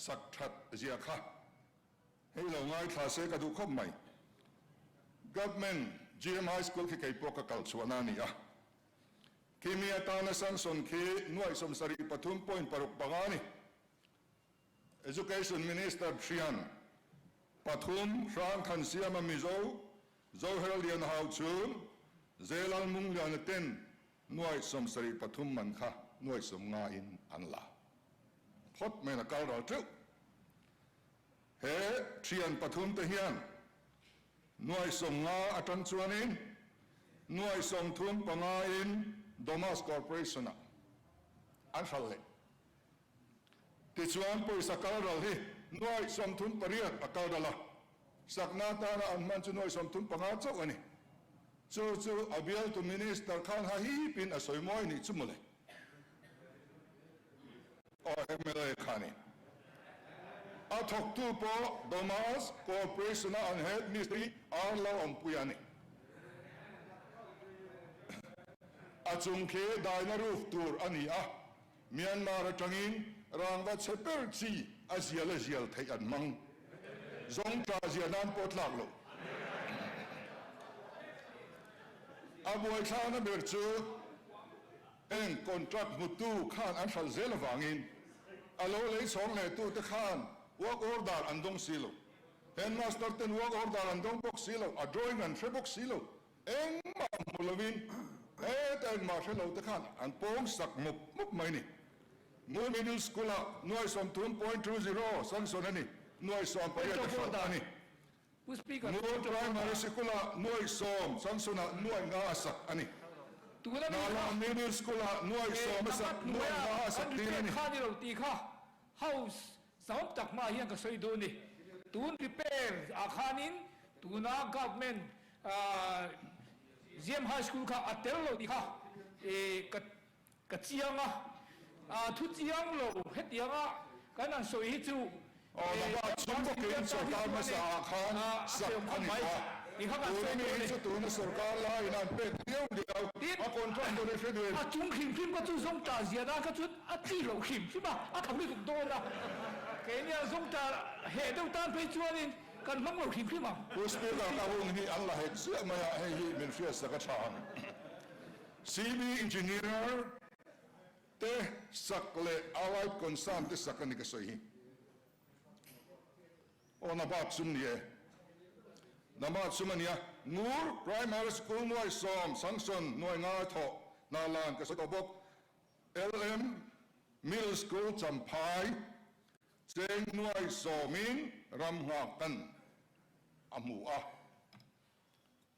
สักทัดเจียค่ะให้เราง่ายท่าเสกดูข้อใหม่ government GM High School ที่เกี่ยวกับการชวนานี่ที่มีตาในสังสนที่หน่วยสมศรีปฐุมพรปรุกบังานี่ Education Minister เชียนปฐุมร่างขันเสียมามิโซโจเฮลเลียนฮาวจูนเจลัลมุงเลียนเต็นหน่วยสมศรีปฐุมมันค่ะหน่วยสมงาอินอันละพดไม่นักการเราจุเฮเชียนปฐุมเทียนหน่วยสมงาอัตันชวนินหน่วยสมทุนปังาอินโดมัสคอร์ปอเรชั่นอันสั่นเลยติดชวนไปสักการเราที่หน่วยสมทุนปริยัติอักการละสักนาตาอันมันจะหน่วยสมทุนปังอาเจ้าอันนี้จู่ๆอาเบียลตุมินิสต์ข้างหาฮีปินอสวยมอยนี่จุ่มเลยMLA ข้านี่อาทกตูปอโดมัสคอร์ปอเรชั่นอันเฮดมิสตรีอาร์ลาอมปุยานี่อาจุงเคได้นารูฟตูร์อันนี้เมียนมาร์จังอินรางวัลเซเปอร์ซีอาเซียเลเซียลไทยอันมังจงตราเซียนันปดหลักโลอาบุไอชานะเบิร์จูเอ็งคอนทรัคมุตูข้านอันฟัลเซลวังอินอาโลเลยสองเลยตู้ตะข้านวอกออร์ดาร์อันดงซิโลเห็นมาสเตอร์เทนวอกออร์ดาร์อันดงบ็อกซิโลอะดรอยอันเฟบ็อกซิโลเอ็งมามุลวินแต่มาเชลล์ตะข้านอันโป่งสักมุกไม่นี่มูมิดิลสคูลหน่วยสมทุน.20สังสนนี่หน่วยสมไปยังฝั่งนี่มูทรายมาริสคูลหน่วยสมสังสนหน่วยงาสักอันนี้นาลามิดิลสคูลหน่วยสมสักหน่วยงาสักที่นี่ข้านี่เราตีข้าเฮาสามจักมาเฮียงก็สวยดูนี่ตูนริเปร์อาคานินตูน่ากัฟเมนGM High School ข้าอัตเตอร์เราตีข้ากัดเจียงทุเจียงเราเฮ็ดยังกันนั่นสวยฮิจูแต่ว่าชุมก็เกินสุดการมาสักขันสักขันไปตัวนี้มีจุดตัวนี้สุดการไล่นั่นเป็นเดียวอาคนทำตัวนี้เสียด้วยจุงขิมก็จุงส่งจ่าเสียนะก็จุดจีเราขิมใช่ปะทำไม่ถูกโดนนะแกเนี่ยส่งจ่าเหตุต้องตามไปชวนนี่กันมั่งเราขิมใช่ปะผู้สปีกเกอร์กับวงนี้อัลลอฮ์เสียมาให้เป็นเฟียสกัจฉาน CB Engineer เตะสักเล่อะไรคนสามเตะสักนี่ก็สวยโอ้นับจุ่มนี่นับจุ่มนี่นูร์ Primary School หน่วยสอมสังสนหน่วยงาทอนาลานก็สกปรก LM Middle School จำพายเจงหน่วยสอมินรำหักกันอามู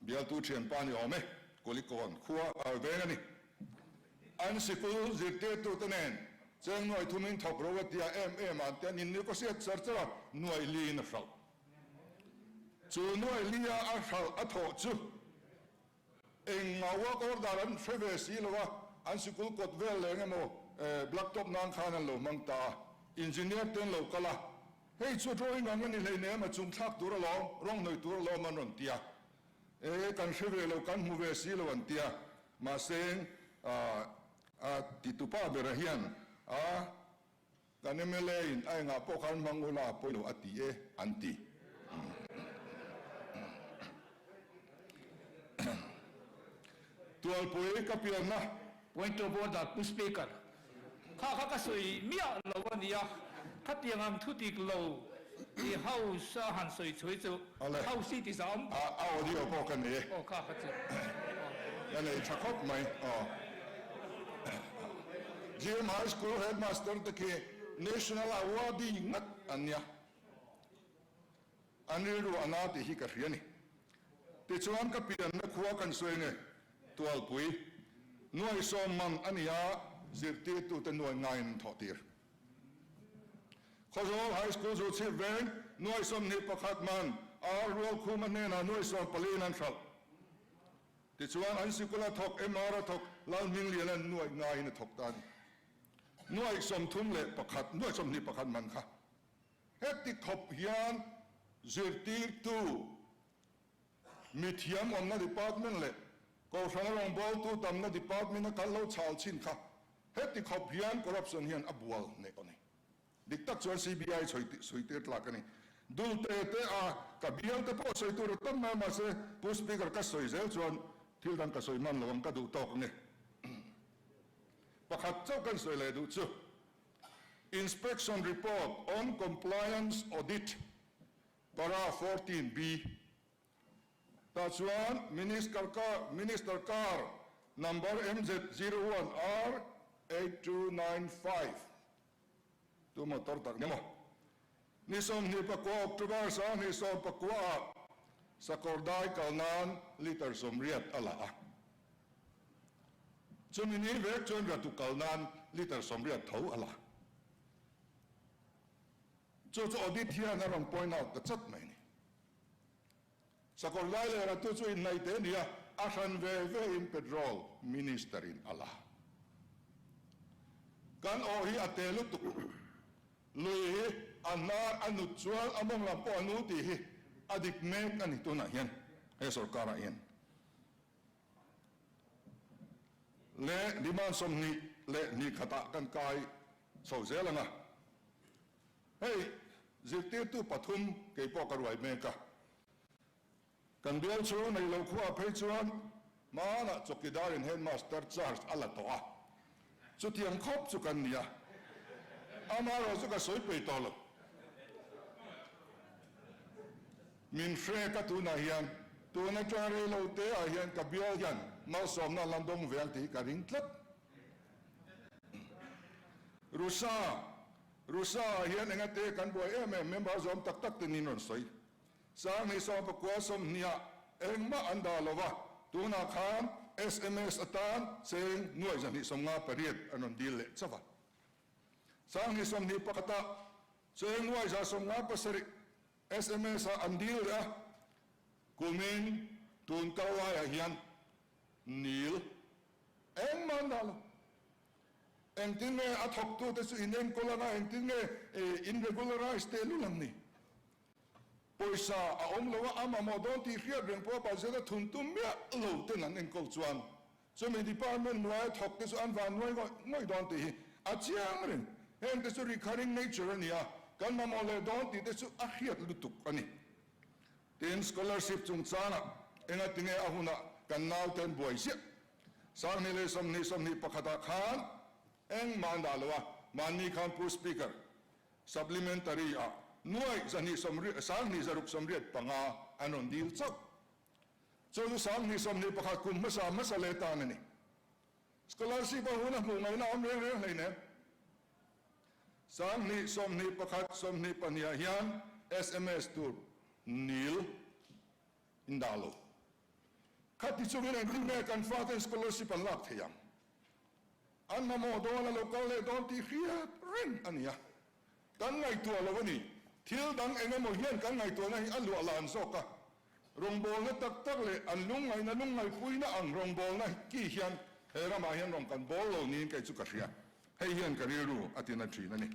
เบียร์ตูเชียนปานี่เอาไหมกุลิกอนขัวเอาเวงนี่อันสิกูจิตเตตุตันเองเจ้าหน่วยทุ่มินทอกโรวตีอามาเตียนินนี่ก็เสียจัดจ้าหน่วยลีนฟลจูหน่วยลีอาฟลอัทโอจูเองเอาว่าก็ดารันเฟเวสีลว่าอันสิกูกดเวลเลยไงโมบล็อกท็อปนางขานันโลมังตาอินจิเนียร์เต็นโลกละเฮ้ยช่วยด้วยงานนี้เลยเนี่ยมาจุงทักตัวเราร้องหน่วยตัวเรามันรอนเตียกันเฟเวลกันมูเวสีลวันเตียมาเซงติตุป้าเบรเฮียนกันเอเมเลนไอ้งาพวกเขามังอุลาปอยโนอติอันติตัวปุยกับเพียนนะ Point of order to speaker ข้าก็สวยเมียเราวันนี้ถ้าเตียงทุติกเราที่เฮาสหันสวยช่วยจูเฮาสิที่สามเอาเดียวพอกันนี่โอ้ข้าก็จะยังไงชักคบไหมGM High School Headmaster ตะกี้ National Award งัดอันเนี้ยอันนี้รู้อันนั้นที่กับเรียนนี่ที่ชวนกับเปลี่ยนนักขัวกันสวยเนี่ยตัวปุยหน่วยสมมันอันนี้จิตติดตัวหน่วยงานทอตีร์ข้อสอบ High School สุดที่เวนหน่วยสมนิปขัดมันrual คู่มันเนี่ยนะหน่วยสมปลีนันฟัลที่ชวนอันสิกุลาทกMRทกลามิงเลียนหน่วยงานทกตันหน่วยสมทุนเละประคัดหน่วยสมนิประคัดมันค่ะเฮติขบยานจิตติดตัวมิเทียมอมนาดิพาร์ตเมนต์เละก็ฟังลองบอกตัวตำนาดิพาร์ตเมนต์กันเราชาวชินค่ะเฮติขบยานคอร์รัปชันเฮียนอับวัลเนี่ยอันนี้ dik tak chuan CBI soi tir tlak ani dul te a ka biang te po soi tur tam ma se pu speaker ka soi zel chuan thil dang ka soi man lawang ka du tok nge pakhat chau kan soi le du chu inspection report on compliance audit para 14B ta chuan minister car number MZ01R 8295 tu motor tak nemo ni som ni pakwa October sa ni som pakwa sa kordai kalnan liter somriat ala chumi ni vek chon ra tu kalnan liter somriat thau ala chu audit hian na rong point out ka chat mai ni sa kordai le ra tu chu in nai te nia asan ve in petrol minister in ala kan o hi atelu tu lui anar anu chual among lampo anu ti hi adik mek ani tu na hian e sarkara hian le diman som ni le ni khata kan kai so zelanga hey zirtir tu pathum ke po karwai meka kan bial chu nei lo khuwa phei chuan mana chokidar in headmaster charge ala to a chu tiang khop chu kan nia amaro chu ka soi pei tolo min fre ka tu na hian tu na chare lo te a hian ka bial hian mal som na landong vel ti ka ring tlat rusa hian enga te kan boy member zom tak tak tin non soi sang ni so pa kwa som nia engma anda lova tu na khan SMS atan seng nuai jan hi som nga pariat anon dil le chawa sang ni som ni pakata seng nuai ja som nga pasari SMS a andil a kumin tun kawai a hian nil eng mandalo eng tin me athok tu te su inen kolana eng tin me irregularized te lulam ni poisa a omlowa ama modon ti khiat reng po pa zela thun tum me lo te nan eng kol chuan so me department noi thok te su an van noi don te hi a chiang ren eng te su recurring nature ania kan ma mo le don ti te su a khiat lutuk ani ten scholarship chung chana enga tinge ahuna kan nau ten boy sia sang ni le som ni pakhata khan eng mandalwa mani khan pu speaker supplementary a nuai zani somri sang ni zaruk somriat panga anon dil chak chu sang ni som ni pakhat kum masa le ta ni scholarship a huna mu ngai na om re le ne sang ni som ni pakhat som ni pania hian SMS tur nil indalo khati chungin en me kan faten scholarship an lak theyam an mo do la local le don ti khiat ring ania kan ngai tu lawani thil dang engemo hian kan ngai tu na hi alu alan soka rongbol na tak le an lung ngai puina ang rongbol na ki hian hera ma hian rong kan bol lo ni kai chu ka hria hei hian ka ri ru atina thi na ni